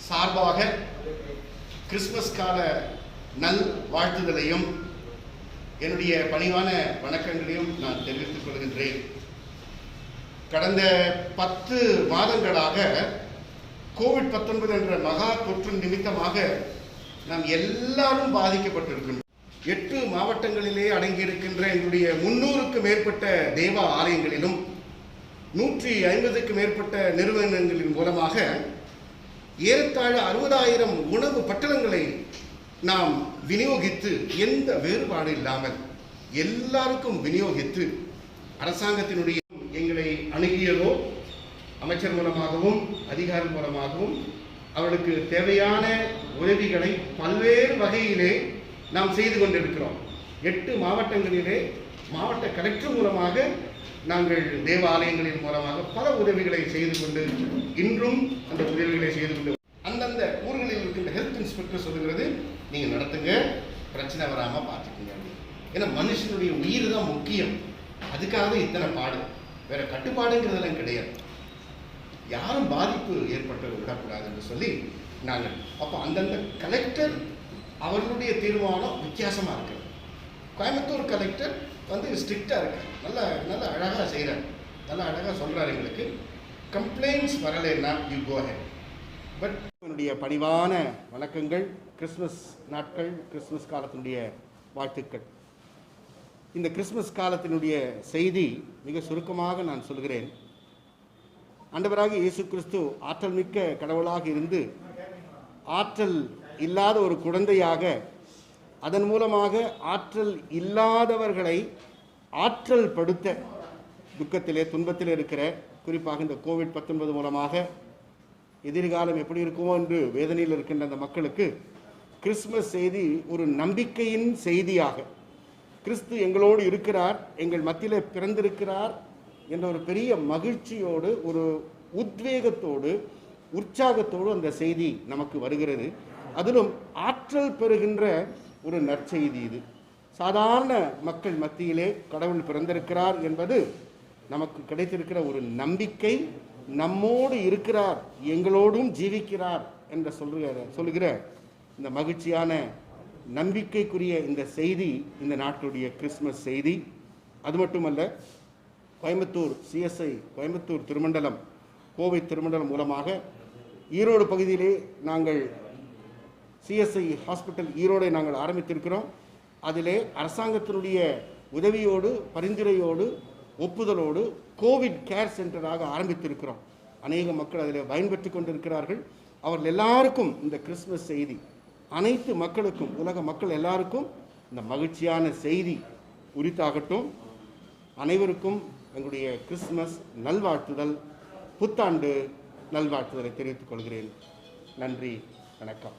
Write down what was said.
சார்பாக கிறிஸ்துமஸ் கால நல் வாழ்த்துதலையும் என்னுடைய பணிவான வணக்கங்களையும் நான் தெரிவித்துக் கொள்கின்றேன். கடந்த 10 மாதங்களாக கோவிட்-19 என்ற மகா தொற்று நிமித்தமாக நாம் எல்லாரும் பாதிக்கப்பட்டிருக்கின்றோம். 8 மாவட்டங்களிலே அடங்கியிருக்கின்ற எங்களுடைய 300க்கும் மேற்பட்ட தேவ ஆலயங்களிலும் 150க்கும் மேற்பட்ட நிறுவனங்களின் மூலமாக ஏறத்தாழ 60,000 உணவு பட்டணங்களை நாம் விநியோகித்து, எந்த வேறுபாடு இல்லாமல் எல்லாருக்கும் விநியோகித்து, அரசாங்கத்தினுடைய எங்களை அணுகியதோ அமைச்சர் மூலமாகவும் அதிகாரி மூலமாகவும் அவர்களுக்கு தேவையான உதவிகளை பல்வேறு வகையிலே நாம் செய்து கொண்டிருக்கிறோம். 8 மாவட்டங்களிலே மாவட்ட கலெக்டர் மூலமாக நாங்கள் தேவாலயங்களின் மூலமாக பல உதவிகளை செய்து கொண்டு இன்றும் அந்த உதவிகளை செய்து கொண்டு அந்தந்த ஊர்களில் இருக்கின்ற ஹெல்த் இன்ஸ்பெக்டர் சொல்லுகிறது, நீங்கள் நடத்துங்க, பிரச்சனை வராமல் பார்த்துக்குங்க. ஏன்னா மனுஷனுடைய உயிர் தான் முக்கியம். அதுக்காக இத்தனை பாடு, வேற கட்டுப்பாடுங்கிறதெல்லாம் கிடையாது. யாரும் பாதிப்பு ஏற்பட்டு விடக்கூடாது என்று சொல்லி நாங்கள் அப்போ அந்தந்த கலெக்டர் அவர்களுடைய தீர்மானம் வித்தியாசமாக இருக்குது. கோயம்புத்தூர் கலெக்டர் ஸ்ட்ரிக்டாக இருக்கு, நல்ல அழகாக செய்கிறார், நல்லா அழகாக சொல்கிறார். எங்களுக்கு கம்ப்ளைண்ட்ஸ் வரலைன்னா யூ கோ ஹெட். பட் என்னுடைய பணிவான வணக்கங்கள், கிறிஸ்மஸ் நாட்கள், கிறிஸ்மஸ் காலத்தினுடைய வாழ்த்துக்கள். இந்த கிறிஸ்மஸ் காலத்தினுடைய செய்தி மிக சுருக்கமாக நான் சொல்கிறேன். ஆண்டவராக இயேசு கிறிஸ்து ஆற்றல் மிக்க கடவுளாக இருந்து ஆற்றல் இல்லாத ஒரு குழந்தையாக, அதன் மூலமாக ஆற்றல் இல்லாதவர்களை ஆற்றல் படுத்த, துக்கத்திலே துன்பத்தில் இருக்கிற, குறிப்பாக இந்த கோவிட்-19 மூலமாக எதிர்காலம் எப்படி இருக்குமோ என்று வேதனையில் இருக்கின்ற அந்த மக்களுக்கு கிறிஸ்மஸ் செய்தி ஒரு நம்பிக்கையின் செய்தியாக, கிறிஸ்து எங்களோடு இருக்கிறார், எங்கள் மத்தியிலே பிறந்திருக்கிறார் என்ற ஒரு பெரிய மகிழ்ச்சியோடு, ஒரு உத்வேகத்தோடு, உற்சாகத்தோடு அந்த செய்தி நமக்கு வருகிறது. அதிலும் ஆற்றல் பெறுகின்ற ஒரு நற்செய்தி இது. சாதாரண மக்கள் மத்தியிலே கடவுள் பிறந்திருக்கிறார் என்பது நமக்கு கிடைத்திருக்கிற ஒரு நம்பிக்கை. நம்மோடு இருக்கிறார், எங்களோடும் ஜீவிக்கிறார் என்று சொல்லுகிற இந்த மகிழ்ச்சியான நம்பிக்கைக்குரிய இந்த செய்தி இந்த நாட்டுடைய கிறிஸ்மஸ் செய்தி. அது மட்டுமல்ல, கோயம்புத்தூர் சிஎஸ்ஐ, கோயம்புத்தூர் திருமண்டலம், கோவை திருமண்டலம் மூலமாக ஈரோடு பகுதியிலே நாங்கள் சிஎஸ்ஐ ஹாஸ்பிட்டல் ஈரோடை நாங்கள் ஆரம்பித்திருக்கிறோம். அதிலே அரசாங்கத்தினுடைய உதவியோடு, பரிந்துரையோடு, ஒப்புதலோடு கோவிட் கேர் சென்டராக ஆரம்பித்திருக்கிறோம். அநேக மக்கள் அதில் பயன்பெற்று கொண்டிருக்கிறார்கள். அவர்கள் எல்லாருக்கும் இந்த கிறிஸ்மஸ் செய்தி, அனைத்து மக்களுக்கும், உலக மக்கள் எல்லாருக்கும் இந்த மகிழ்ச்சியான செய்தி உரித்தாகட்டும். அனைவருக்கும் எங்களுடைய கிறிஸ்மஸ் நல்வாழ்த்துதல், புத்தாண்டு நல்வாழ்த்துதலை தெரிவித்துக் கொள்கிறேன். நன்றி, வணக்கம்.